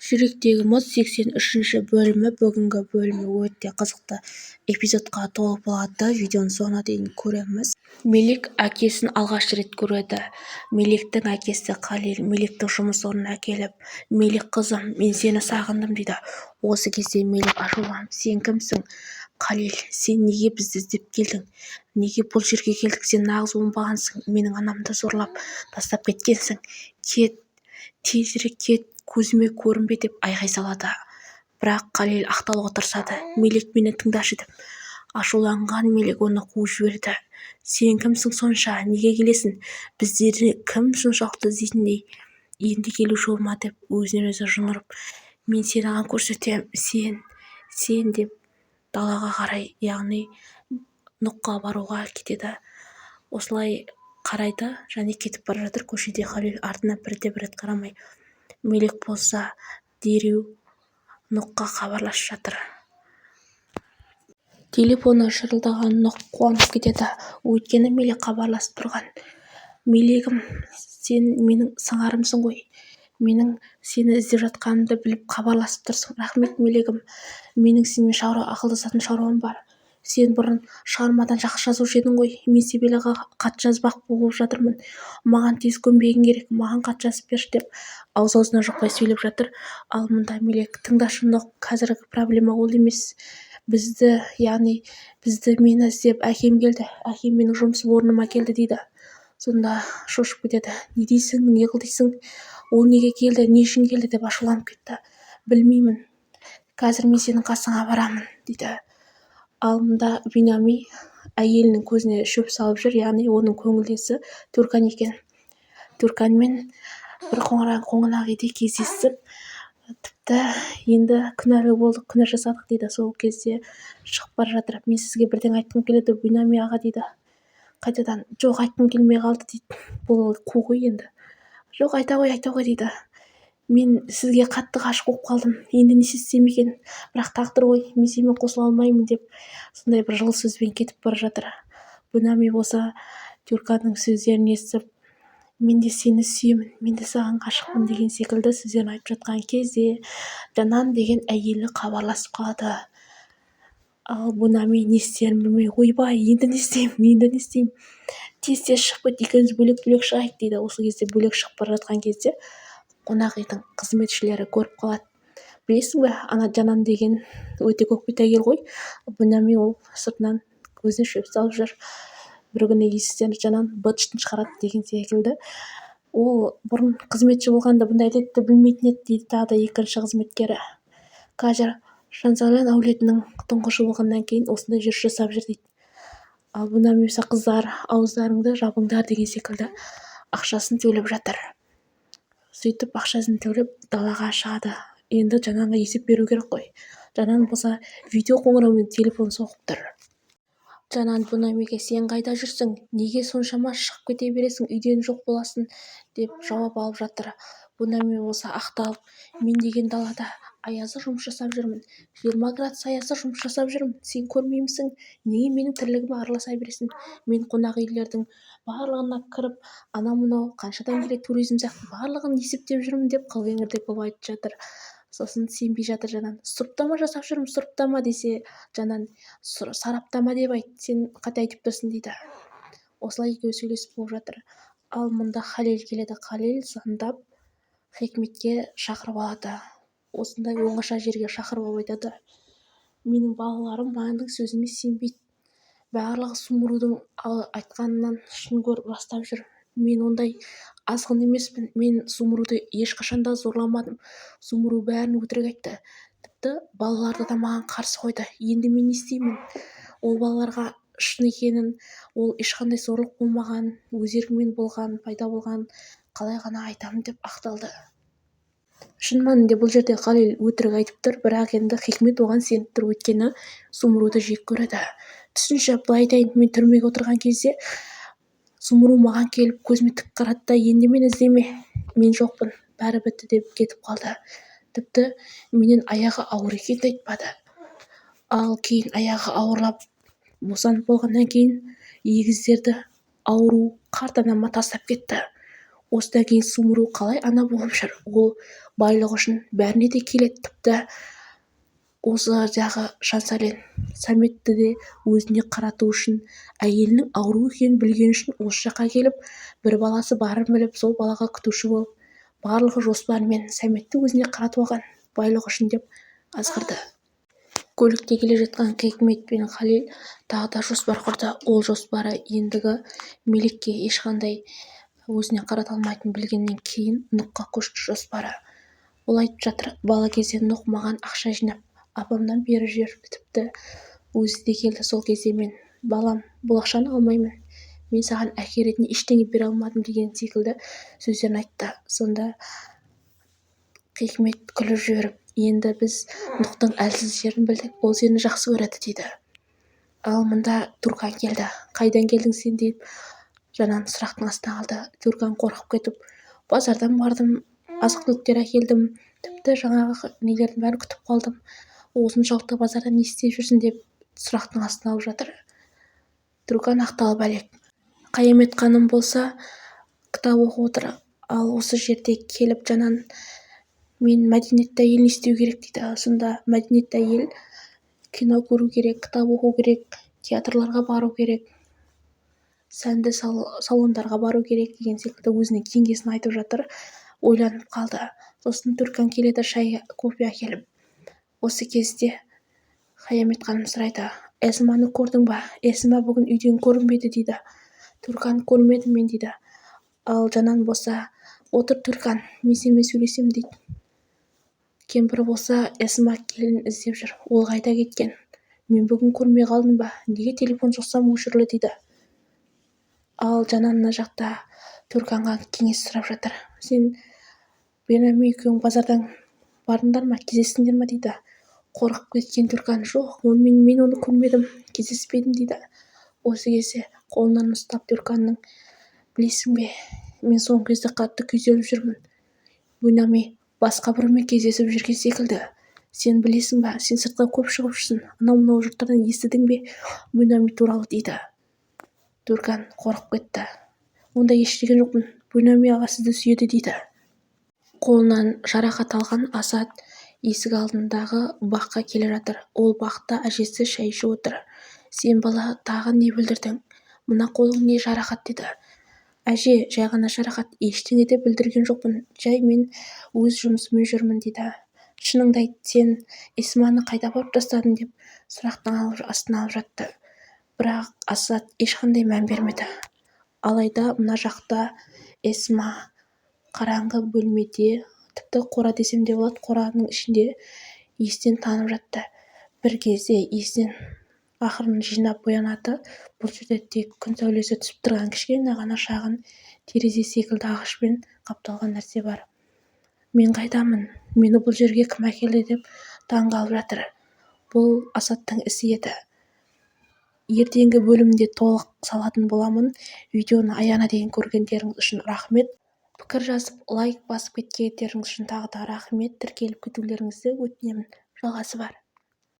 Жүректегі мұз 83-ші бөлімі. Бүгінгі бөлімі өте қызықты эпизодқа толы болады. Видеоның соңына дейін көреміз. Мелик әкесін алғаш рет көреді. Меликтің әкесі Қалил Меликтің жұмыс орнына келіп, Мелик қызым, мен сені сағындым дейді. Осы кезде Мелик ашуланып, сен кімсің? Қалил, сен неге бізді іздеп келдің? Неге бұл жерге келдік? Сен нағыз оңбағансың. Менің анамды зорлап тастап кеткенсің. Кет, тезірек кет, көзіме көрінбе деп айғай салады. Бірақ Қалил ақталуға тырысады. Мелик, мені тыңдашы деп. Ашуланған Мелик оны қуып жіберді. Сен кімсің сонша? Неге келесің? Біздерді кім соншалықты іздейтіндей? Енді келуші болма деп өзінен өзі жымырып, мен сені аған көрсетем, сен деп далаға қарай, яғни Нұққа баруға кетеді. Осылай қарайды, және кетіп бара жатыр. Көшеде Қалил артына бірде-бір рет қарамай. Мелик болса дереу Нұққа хабарласып жатыр. Телефоны шырылдаған Нұқ қуанып кетеді. Өйткені Мелик хабарласып тұрған. Мелигім, сен менің сыңарымсың ғой. Менің сені іздеп жатқанымды біліп хабарласып тұрсың. Рахмет, Мелигім. Менің сенімен ақылдасатын шаруам бар. Сен бұрын шығармадан жақсы жазушы едің ғой. Мен Себелаға хат жазбақ болып жатырмын. Маған тез көнбегің керек. Маған хат жазып берші деп аузына жұқпай сөйлеп жатыр. Ал мұнда Мелик, тыңдашы Нұқ, қазіргі проблема ол емес. Мені іздеп әкем келді. Әкем менің жұмыс орныма келді дейді. Сонда шошып кетеді. Не дейсің, не қыл дейсің? Ол неге келді, не үшін келді деп ашуланып кетті. Білмеймін. Қазір мен сенің қасыңа барамын дейді. Ал мұнда Бинами әйелінің көзіне шөп салып жүр, яғни оның көңілдесі Түркан екен. Түрканмен бір қоңырнақ үйде кездесіп, тіпті енді күнәлі болдық, күнә жасадық дейді. Сол кезде шығып бара жатыр. Мен сізге бірден айтқым келеді, Бинами аға дейді. Қайтадан, жоқ, айтқым келмей қалды дейді. Бұл қу ғой енді. Жоқ, айта ғой дейді. Мен сізге қатты ғашық болып қалдым. Енді не істесем екен? Бірақ тағдыр ғой, мен сенімен қосыла алмаймын деп сондай бір жылы сөзбен кетіп бара жатыр. Бинами болса Түрканның сөздерін естіп, мен де сені сүйемін, мен де саған ғашықпын деген секілді сөздерін айтып жатқан кезде Жанан деген әйелі хабарласып қалады. Ал Бинами не істерін білмей, ойбай, енді не істеймін? Тез шығып кет, екеуміз бөлек шығайық дейді. Осы кезде бөлек шығып бара жатқан кезде қонақ үйдің қызметшілері көріп қалады. Білесің бе, ана Жанан деген өте көкбет әйел ғой. Бинами ол сыртынан көзіне шөп салып жүр. Бір күні есіктен Жанан быт-шытын шығарады деген секілді. Ол бұрын қызметші болғанда бұндай әдетті білмейтін еді дейді тағы да екінші қызметкері. Қазір Шансален әулетінің тұңғышы болғаннан кейін осындай жүріс жасап жүр дейді. Ал Бинами болса, қыздар, ауыздарыңды жабыңдар деген секілді ақшасын төлеп жатыр. Сөйтіп ақшасын төлеп далаға шығады. Енді Жананға есеп беру керек қой. Жанан болса видео қоңыраумен телефон соғып тұр. Жанан Бинамиге, сен қайда жүрсің? Неге соншама шығып кете бересің? Үйден жоқ боласың деп жауап алып жатыр. Бинами болса ақталып, мен деген далада аязы жұмыс жасап жүрмін. 20 градус аязы жұмыс жасап жүрмін. Сен көрмеймісің? Неге менің тірлігіме араласа бересің? Мен қонақ үйлердің барлығына кіріп, анау-мынау қаншадан келеді туризм сияқты барлығын есептеп жүрмін деп қылғеңірдек болып айтып жатыр. Сосын сенбей жатыр Жанан. Сұрыптама жасап жүрмін, сұрыптама десе, Жанан, сараптама деп айт, сен қате айтып тұрсың дейді. Осылай екеуі сөйлесіп болып жатыр. Ал мұнда Халил келеді. Халил звондап Хикметке шақырып алады. Осындай оңаша жерге шақырып алып айтады. Менің балаларым маңның сөзіме сенбейді. Барлығы Сумрудың айтқанынан шын көріп бастап жүр. Мен ондай азғын емеспін. Мен Сумруды ешқашанда зорламадым. Сумру бәрін өтірік айтты. Тіпті балаларды да маған қарсы қойды. Енді мен не істеймін? Ол балаларға шын екенін, ол ешқандай зорлық болмаған, өз еркімен болған, пайда болған, қалай ғана айтамын деп ақталды. Шын мәнінде бұл жерде Халил өтірік айтып тұр, бірақ енді Хикмет оған сеніп тұр, өйткені Сумруды жек көреді. Түсінші, былай айтайын, мен түрмеге отырған кезде Сумру маған келіп көзіме тік қарады да, енді мені іздеме, мен жоқпын, бәрі бітті деп кетіп қалды. Тіпті менен аяғы ауыр екенін айтпады. Ал кейін аяғы ауырлап босанып болғаннан кейін егіздерді ауру қарт анама тастап кетті. осыдан кейін суыру қалай ана болып жүр. Ол байлық үшін бәріне де келеді. Тіпті осы жағы Жансәлен Сәметті де өзіне қарату үшін, әйелінің ауру екенін білген үшін осы жаққа келіп, бір баласы барын біліп, сол балаға күтуші болып, барлығы жоспарымен Сәметті өзіне қаратып алған, байлық үшін деп азғырды. Көлікте келе жатқан Хикмет пен Халил тағы да жоспар құрды. Ол жоспары ендігі Мелекке ешқандай өзіне қарата алмайтынын білгеннен кейін Нұхқа көшті жоспары. Ол айтып жатыр, бала кезде Нұх маған ақша жинап, апамнан бері жүріп, тіпті өзі де келді сол кезде мен, балам, бұл ақшаны алмаймын, мен саған әке ретінде ештеңе бере алмадым деген секілді сөздерін айтты. Сонда Хикмет күліп жіберіп, енді біз Нұхтың әлсіз жерін білдік, ол сені жақсы көреді дейді. Ал мұнда Туркан келді. Қайдан келдің сен деп Жанан сұрақтың астына қалды. Туркан қорқып кетіп, базардан бардым, азық-түліктер әкелдім, тіпті жаңағы нелердің бәрін күтіп қалдым. Осыншалықты базарда не істеп жүрсің деп сұрақтың астына алып жатыр. Туркан ақталып әлек. Қиямет ханым болса кітап оқып отыр. Ал осы жерде келіп Жанан, мен мәдениетті әйел не істеу керек дейді. Сонда мәдениетті әйел кино көру керек, кітап оқу керек, театрларға бару керек, сәнді салондарға бару керек деген секілді өзінің кеңесін айтып жатыр. Ойланып қалды. Сосын Туркан келеді шай, кофе әкеліп. Осы кезде Қиямет ханым сұрайды, Эсманы көрдің ба? Эсма бүгін үйден көрінбеді дейді. Туркан көрмедім мен дейді. Ал Жанан болса, отыр Туркан, мен сенімен сөйлесем дейді. Кемпір болса, Эсма келін іздеп жүр, ол қайда кеткен? Мен бүгін көрмей қалдым ба? Неге телефон шықсам өшірлі дейді. Ал Жанан мына жақта Турканға кеңес сұрап жатыр. Сен Бенами екеуің базардан бардыңдар ма, кездестіңдер ма дейді. Қорқып кеткен Туркан, жоқ, мен оны көрмедім, кездеспедім дейді. Осы кезде қолынан ұстап Турканның, білесің бе, мен соңғы кезде қатты күйзеліп жүрмін. Бенами басқа біреумен кездесіп жүрген секілді. Сен білесің бе, сен сыртқа көп шығып жүрсің, анау жұрттардан естідің бе Бенами туралы дейді. Туркан қорқып кетті. Онда естіген жоқпын, Бенами аға сізді сүйеді дейді. Қолынан жарақат алған Асад есік алдындағы баққа келе жатыр. Ол бақта әжесі шай ішіп отыр. Сен бала тағы не білдірдің? Мына қолың не жарақат деді. Әже, жай ғана жарақат, ештеңе де білдірген жоқпын. Жай мен өз жұмысыммен жүрмін дейді. Шыныңды айт, сен Эсманы қайда апарып тастадың деп сұрақтың астына алып жатты. Бірақ Асад ешқандай мән бермеді. Алайда мына жақта Эсма қараңғы бөлмеде, тіпті қора десем де болады, қораның ішінде естен танып жатты. Бір кезде естен ақырын жинап оянады. Бұл жерде тек күн сәулесі түсіп тұрған кішкене ғана шағын терезе секілді ағашпен қапталған нәрсе бар. Мен қайдамын? Мені бұл жерге кім әкелді деп таңғалып жатыр. Бұл Асадтың ісі еді. Ертеңгі бөлімде толық салатын боламын. Видеоны аяғына дейін көргендеріңіз үшін рахмет. Пікір жазып, лайк басып кеткендеріңіз үшін тағы да рахмет. Тіркеліп кетулеріңізді өтінемін. Жалғасы бар.